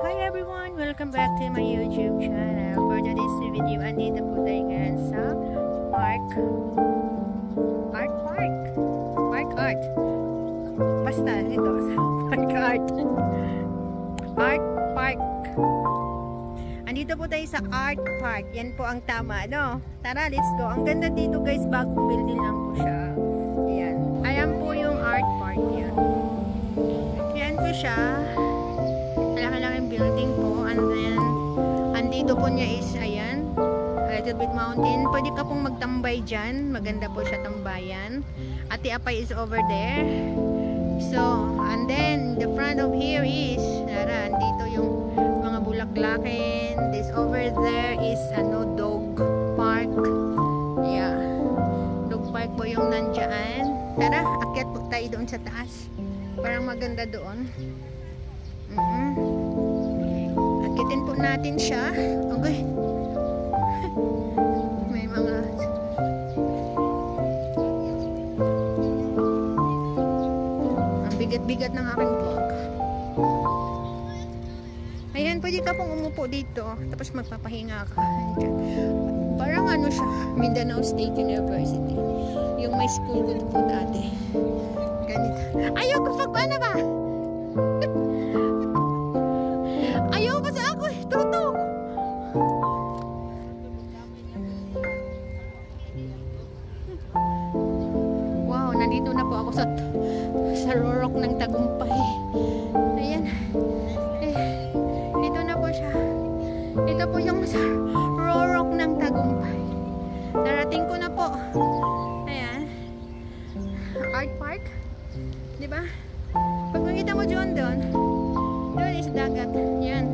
Hi everyone! Welcome back to my YouTube channel. For today's video, andito po tayo ngayon sa Park Art. Basta, ito. Park Art. Art Park. Andito po tayo sa Art Park. Yan po ang tama, no? Tara, let's go. Ang ganda dito guys, bagong building lang po siya. Ayan. Ayan po yung Art Park niya. Ayan po siya. Malaki-laking building po. And then, andito po niya is, ayan, a little bit mountain. Pwede ka pong magtambay dyan. Maganda po siya tambayan. Ate Apay is over there. So, and then, the front of here is, nara, andito yung mga bulaklakin. This over there is, dog park. Yeah. Dog park po yung nandyan. Tara, akyat po tayo doon sa taas. Parang maganda doon. Akitin po natin siya. Okay. May mga ang bigat-bigat ng aking vlog. Ayan, pwede ka pong umupo dito. Tapos magpapahinga ka. Parang siya, Mindanao State University. Yung may school ko po dati. Ganito. Ayoko pag paano ba? Ayaw kasi ako eh. Toto. Wow, nandito na po ako sa Rorok ng Tagumpay. Ayan. Dito na po siya. Ito po yung sa Rorok ng Tagumpay. Narating ko na po. Ayan. Art Park. Diba? Pag makita mo doon, doon is dagat. Yan.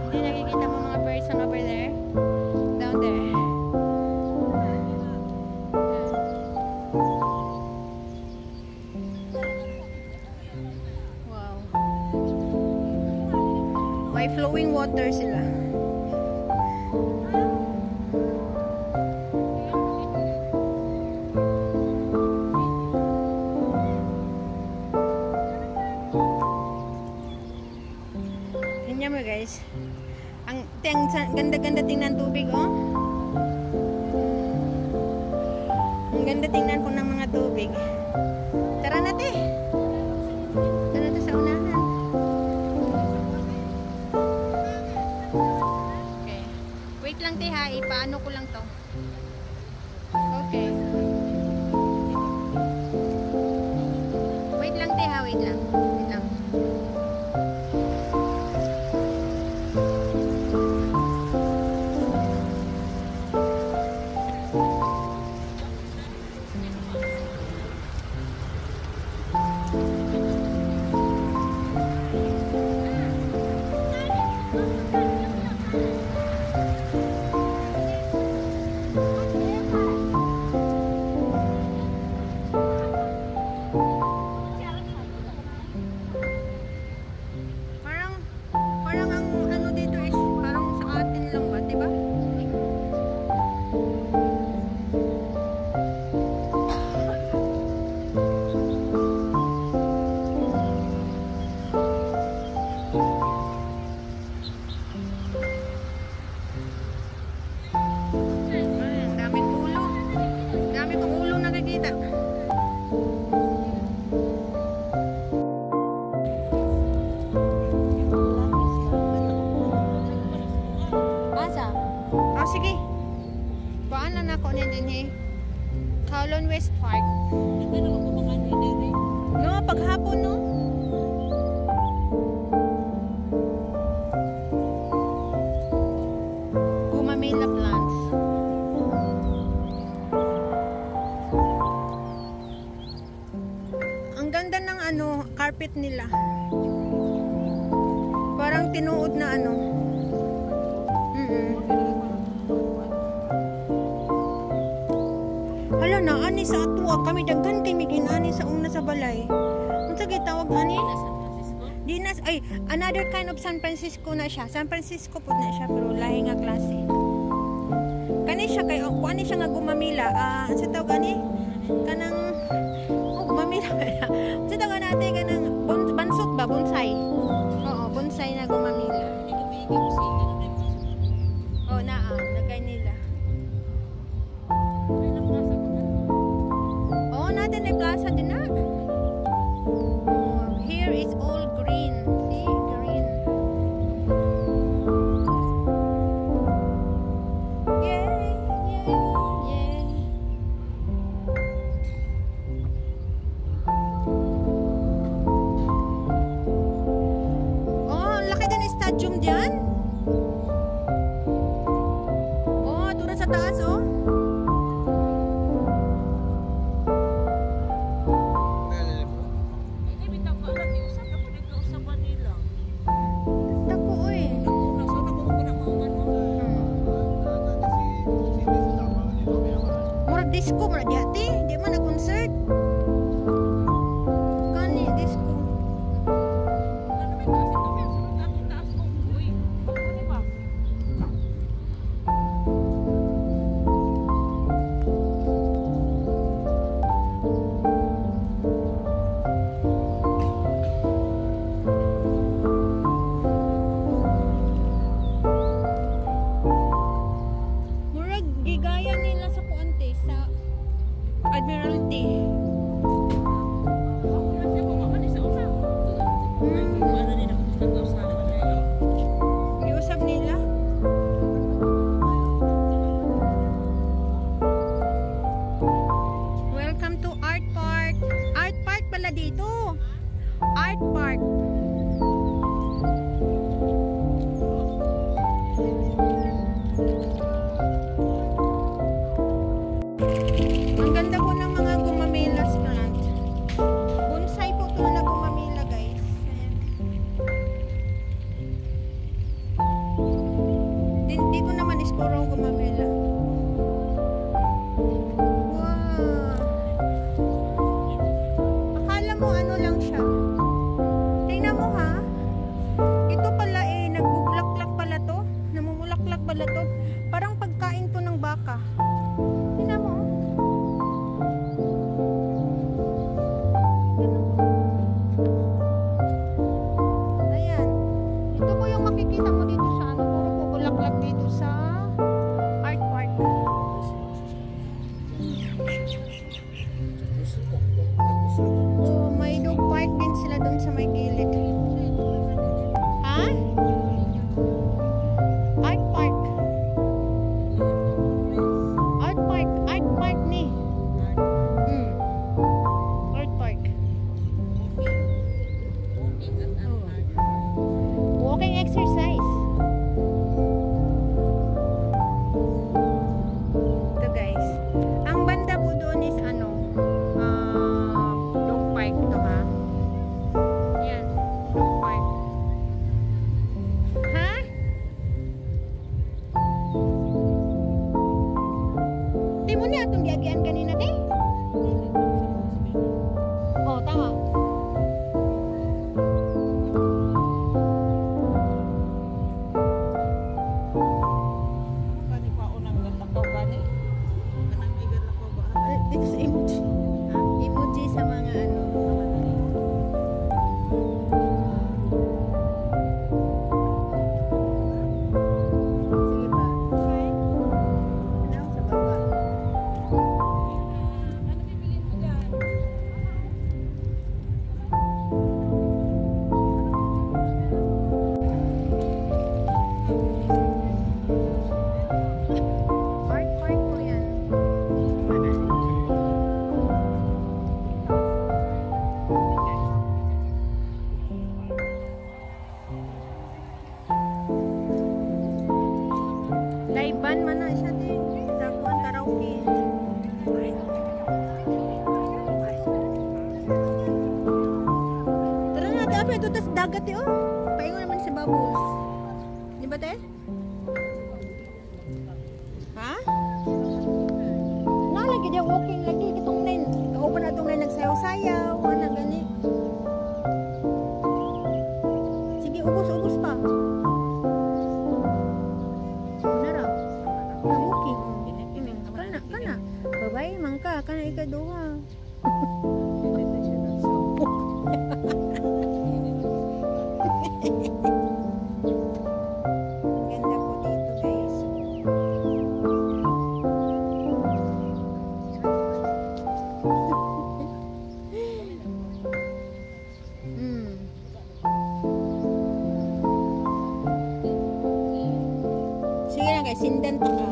Hindi nakikita mo mga person over there. Down there. Wow. May flowing water sila. Tingnan mo guys. Ang ganda-ganda tingnan tubig, oh. Ang ganda tingnan po ng mga tubig. Tara natin. Tara natin sa unahan. Okay. Wait lang te ha. Ipaano ko lang to. Okay. Wait lang te ha. Wait lang. Wait lang. Parang ang dito is parang sa atin lang ba, diba? Ang daming ulo. Dami kong ulo nakikita. Sige. Paano na ako din eh? Kowloon West Park. No, paghapon no. Gumamela plants. Ang ganda ng carpet nila. Parang tinuod na Hala na, ani sa atuwa. Kami daghan kay miginani sa una sa balay. Ang sige tawag ani? Dinas, ay, another kind of San Francisco na siya. San Francisco po na siya, pero lahi nga klase. Kani siya, kay, kani siya nga gumamila. Sa tawag ani? Kanang, gumamila. Sa tawag natin, kanang bansot Art Park. Ang ganda po ng mga gumamelas plant. Bonsai po ito na gumamela, guys. Ayan. Dito naman is puro gumamela. Wow. Akala mo ano lang siya. Tingnan mo ha. Ito pala nagbubulaklak pala to. Namumulaklak pala to. Parang pagkain to ng baka. Tingnan mo. Ayan. Ito po yung makikita mo dito sa ano. Puro po bulaklak dito sa Art Park. Oh, may dog park din sila doon sa may gilid. Ha? Art Park. Art Park. Art Park ni. Art Park. Walking exercise. Ito guys. Ang banda po doon is ano, dog park to ha. Yan, dog park. Ha? Di mo na itong giagian kanina te? Oh, tama. Dito sa emoji. Emoji sa mga ano. Sige ba? Ano sa baba? Art Park po yan. Live band man na siya din. Dakuan karaoke. Tara na, dapat ito tas dagat eh oh. Paingon naman si Bubbles. Di ba te? Ha? Nalagi dia walking lagi kitong nen. Kauban na itong nen nagsayaw-sayaw. Ano gani? Sige, ubos-ubos pa. Nara. Walking. Kana. Babay, mangka. Kana ikaduha. Ganda po dito guys. Sige lang guys, sindan pa ka.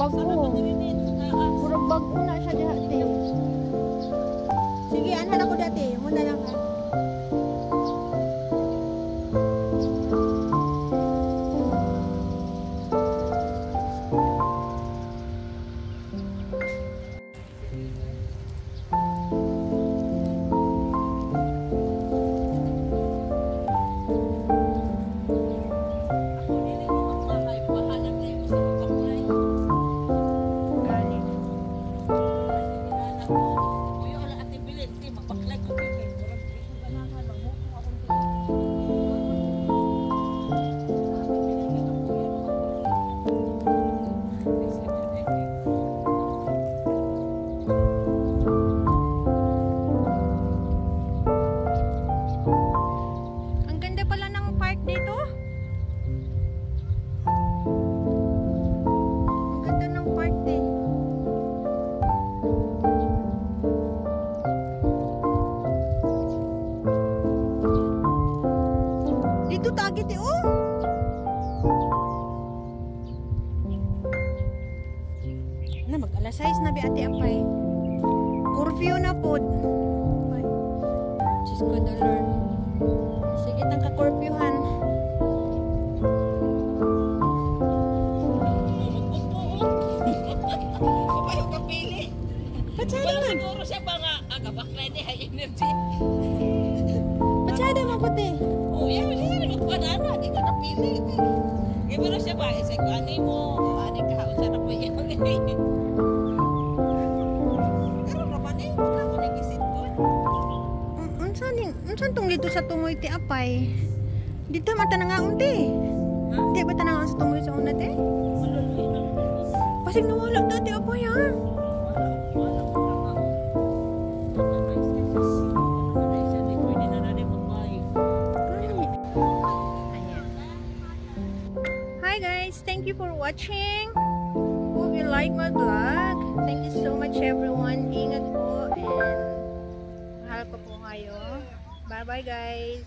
Bago. Puro bago na siya dati. Sige, anan ako dati. Muna lang ha. Dito tagit eh, oh. Na mag-alas 6 na bi ate apay. Curfew na pod. Ay. Diyos ko na Lord. Sige tang ka-curfewhan. Papayo ka pili. Patsada man. Siguro siya ba nga agabakla ni high energy. Patsada mo puti. Oh, yan siya magpanana, di ka napili. Gibalo siya ba isa ko ani mo, ani ka usa na po yan. Pero naman eh, wala ko nagisip ko. Unsan tong dito sa tungoy ti apay? Dito mata na nga unti. Di ba tanang sa tungoy sa una te? Pasig nawala dati apay ha. Hi guys, thank you for watching. Hope you like my vlog. Thank you so much everyone. Ingat po and mahal ko po kayo. Bye bye guys.